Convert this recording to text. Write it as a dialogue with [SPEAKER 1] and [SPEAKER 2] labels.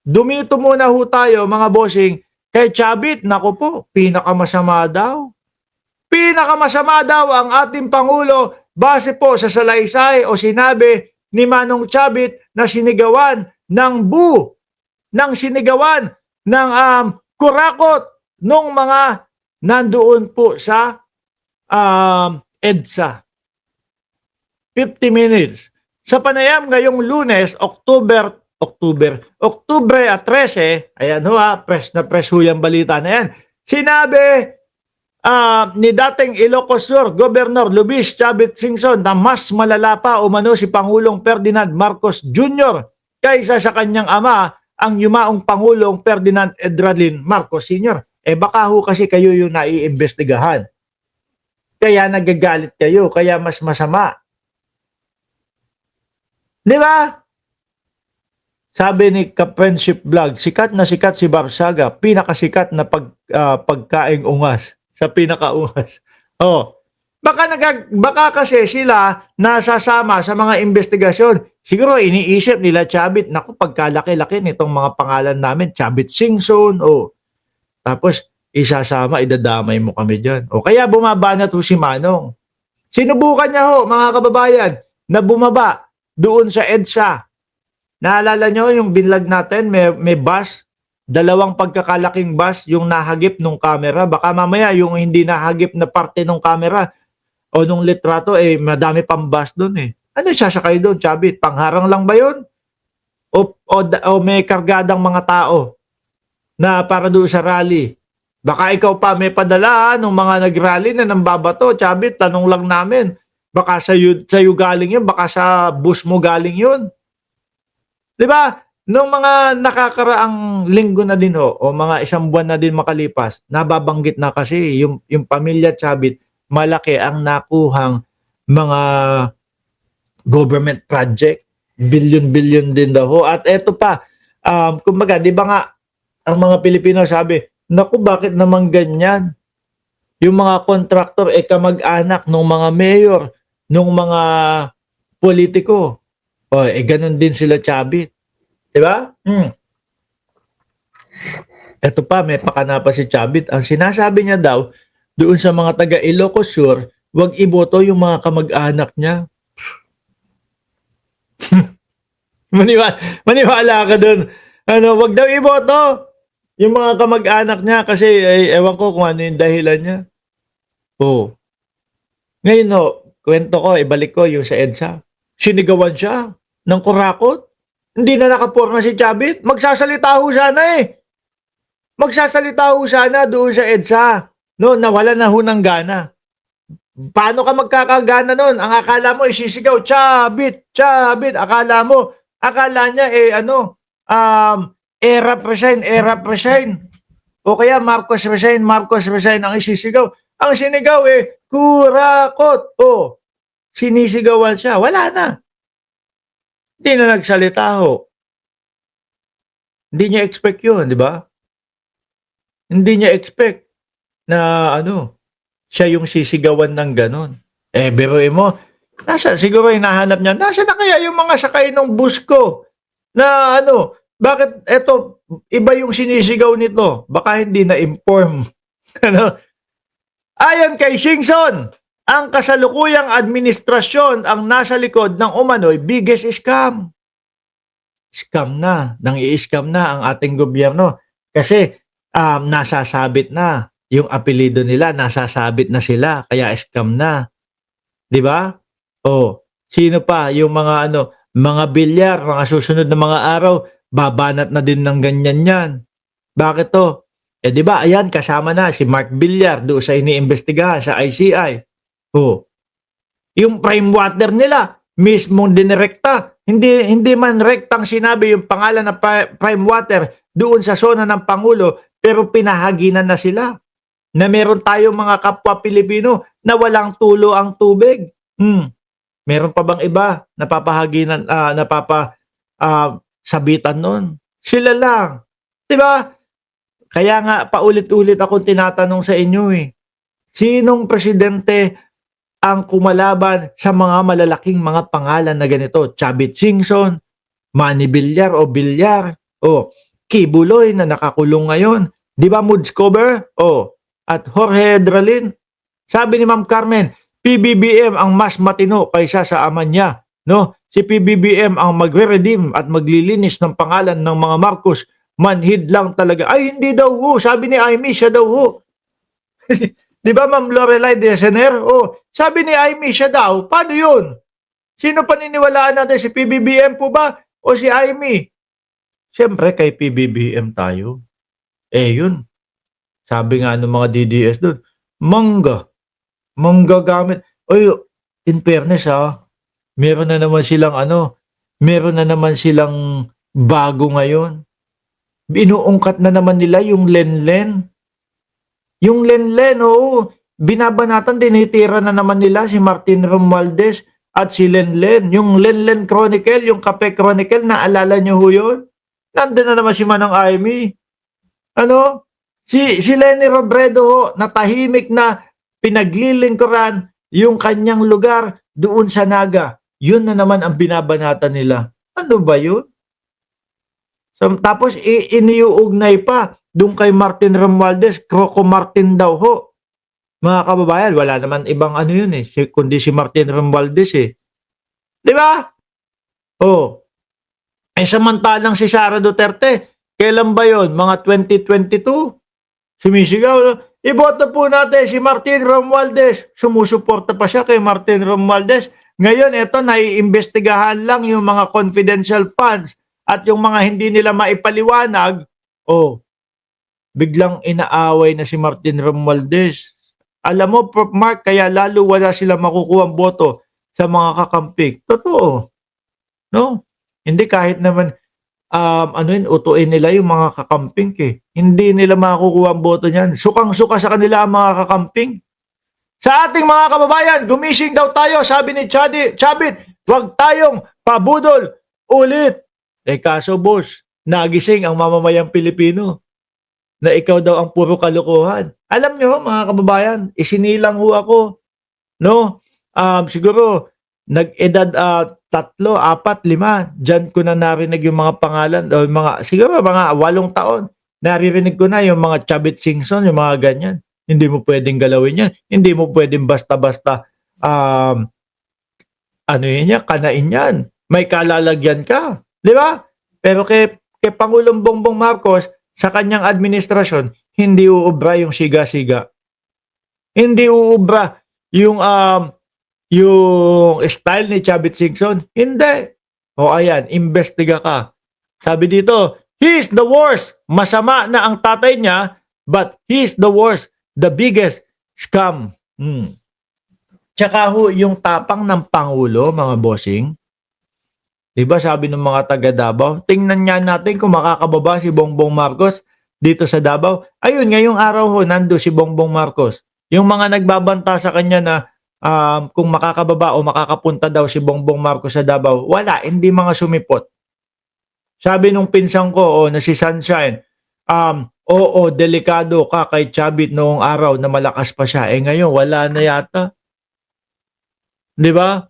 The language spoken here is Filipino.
[SPEAKER 1] Dumito muna ho tayo mga bossing kay Chavit. Naku po, pinakamasama daw. Pinakamasama daw ang ating Pangulo base po sa salaysay o sinabi ni Manong Chavit na sinigawan ng sinigawan ng kurakot nung mga nandoon po sa EDSA. 50 minutes. Sa panayam ngayong Lunes, Oktubre 13, ayan ho press na press ho yung balita na yan. Sinabi ni dating Ilocos Sur Governor Luis Chavit Singson na mas malala pa umano si Pangulong Ferdinand Marcos Jr. kaysa sa kanyang ama, ang yumaong Pangulong Ferdinand Edradlin Marcos Sr. Baka ho kasi kayo yung naiimbestigahan. Kaya nagagalit kayo, kaya mas masama. Di ba? Sabi ni Ka-Friendship Vlog, sikat na sikat si Barsaga, pinakasikat na pagkaing ungas. Sa pinakaungas. Baka kasi sila nasasama sa mga investigasyon. Siguro iniisip nila Chavit, naku, pagkalaki-laki nitong mga pangalan namin, Chavit Singson, tapos isasama, idadamay mo kami dyan. Kaya bumabanat ho si Manong. Sinubukan niya ho, mga kababayan, na bumaba doon sa EDSA. Naalala nyo yung binlag natin, may bus, dalawang pagkakalaking bus yung nahagip nung camera. Baka mamaya yung hindi nahagip na parte nung camera o nung litrato, madami pang bus doon eh. Ano sasakay doon, Chavit? Pangharang lang ba yun? O may kargadang mga tao na para doon sa rally? Baka ikaw pa may padala nung mga nag-rally na nambabato, Chavit, tanong lang namin. Baka sa'yo galing yun, baka sa bus mo galing yun. Diba? Nung mga nakakaraang linggo na din o mga isang buwan na din makalipas, nababanggit na kasi yung pamilya Chavit, malaki ang nakuhang mga government project, billion-billion din daw. At eto pa, kumbaga, di ba nga, ang mga Pilipino sabi, naku, bakit naman ganyan? Yung mga kontraktor, kamag-anak ng mga mayor, ng mga politiko. Ganun din sila Chavit. Diba? Ito pa, may pakana pa si Chavit. Ang sinasabi niya daw, doon sa mga taga Ilocos Sur, wag iboto yung mga kamag-anak niya. Maniwala ka doon. Wag daw iboto yung mga kamag-anak niya kasi ewan ko kung ano yung dahilan niya. Ngayon kwento ko, ibalik ko yung sa EDSA. Sinigawan siya ng kurakot. Hindi na nakaporma si Chavit. Magsasalita ho sana Magsasalita ho sana doon sa EDSA. Nawala na ho ng gana. Paano ka magkakagana nun? Ang akala mo isisigaw, Chavit, Chavit. Akala niya ERAP resign. O kaya Marcos resign ang isisigaw. Ang sinigaw kurakot. Sinisigawan siya. Wala na. Hindi na nagsalita ho. Hindi niya expect yun, di ba? Hindi niya expect na siya yung sisigawan ng ganon. Biruin mo, siguro hinahanap niya, nasa na kaya yung mga sakay ng bus ko? Na bakit eto, iba yung sinisigaw nito? Baka hindi na-inform. Ayon kay Singson, ang kasalukuyang administrasyon ang nasa likod ng umano'y biggest scam. Scam na, nang-i-scam na ang ating gobyerno. Kasi nasasabit na yung apelido nila, nasasabit na sila, kaya scam na. 'Di ba? Sino pa yung mga mga bilyar, mga susunod na mga araw, babanat na din ng ganyan yan. Bakit to? 'Di ba? Ayan, kasama na si Mark Villar doon sa iniimbestigahan sa ICI. Yung prime water nila, mismong dinirekta. Hindi man rektang sinabi yung pangalan ng prime water doon sa zona ng Pangulo, pero pinahaginan na sila na meron tayong mga kapwa Pilipino na walang tulo ang tubig. Meron pa bang iba napapahaginan, sabitan nun? Sila lang. Diba? Kaya nga, paulit-ulit akong tinatanong sa inyo sinong presidente ang kumalaban sa mga malalaking mga pangalan na ganito? Chavit Singson, Manny Villar o Villar, Kibuloy na nakakulong ngayon. Di ba Moods Cover? Oh. At Jorge Dralin. Sabi ni Ma'am Carmen, PBBM ang mas matino kaysa sa ama niya. No? Si PBBM ang magre-redeem at maglilinis ng pangalan ng mga Marcos. Manhid lang talaga. Ay, hindi daw ho. Sabi ni Amy, siya daw ho. Di ba Ma'am Lorelai Desener? Oh, sabi ni Amy, siya daw. Paano yun? Sino paniniwalaan natin? Si PBBM po ba? O si Amy? Siyempre, kay PBBM tayo. Yun. Sabi nga ng mga DDS doon, mangga gamit. Oy, in fairness meron na naman silang meron na naman silang bago ngayon. Binuungkat na naman nila yung Lenlen. Yung Lenlen, oo. Binabanatan, tinitira na naman nila si Martin Romualdez at si Lenlen. Yung Lenlen Chronicle, yung Kape Chronicle, naalala nyo ho yun? Nandun na naman si Manang Amy. Si Lenny Robredo ho, natahimik na pinaglilingkuran yung kanyang lugar doon sa Naga. Yun na naman ang binabanatan nila. Ano ba yun? Tapos iniuugnay pa doon kay Martin Romualdez, Croco Martin daw ho. Mga kababayan, wala naman ibang yun kundi si Martin Romualdez Di ba? Oh. Samantalang si Sara Duterte, kailan ba yun? Mga 2022? Sumisigaw, iboto po natin si Martin Romualdez. Sumusuporta pa siya kay Martin Romualdez. Ngayon, eto, naiimbestigahan lang yung mga confidential funds at yung mga hindi nila maipaliwanag. Biglang inaaway na si Martin Romualdez. Alam mo, Prof. Mark, kaya lalo wala sila makukuha ang boto sa mga kakamping. Totoo. No? Hindi kahit naman utuin nila yung mga kakamping Hindi nila makukuha ang boto niyan. Sukang-suka sa kanila ang mga kakamping. Sa ating mga kababayan, gumising daw tayo, sabi ni Chabit, huwag tayong pabudol ulit. Kaso boss, nagising ang mamamayang Pilipino na ikaw daw ang puro kalokohan. Alam nyo, mga kababayan, isinilang ho ako. No? Siguro, nag-edad 3, 4, 5. Diyan ko na narinig yung mga pangalan. Siguro mga 8 taon. Naririnig ko na yung mga Chabit Singson, yung mga ganyan. Hindi mo pwedeng galawin yan. Hindi mo pwedeng basta-basta kanain yan. May kalalagyan ka. Di ba? Pero kay Pangulong Bongbong Marcos, sa kanyang administrasyon, hindi uubra yung siga-siga. Hindi uubra yung style ni Chabit Singson. Hindi. Ayan, imbestiga ka. Sabi dito, he's the worst. Masama na ang tatay niya, but he's the worst. The biggest scam. Tsaka yung tapang ng Pangulo, mga bossing. Diba sabi ng mga taga Davao, tingnan nga natin kung makakababa si Bongbong Marcos dito sa Davao. Ayun, ngayong araw nando si Bongbong Marcos. Yung mga nagbabanta sa kanya na kung makakababa o makakapunta daw si Bongbong Marcos sa Davao, wala, hindi mga sumipot. Sabi nung pinsang ko na si Sunshine, delikado ka kay Chabit noong araw na malakas pa siya. Ngayon, wala na yata. Di ba?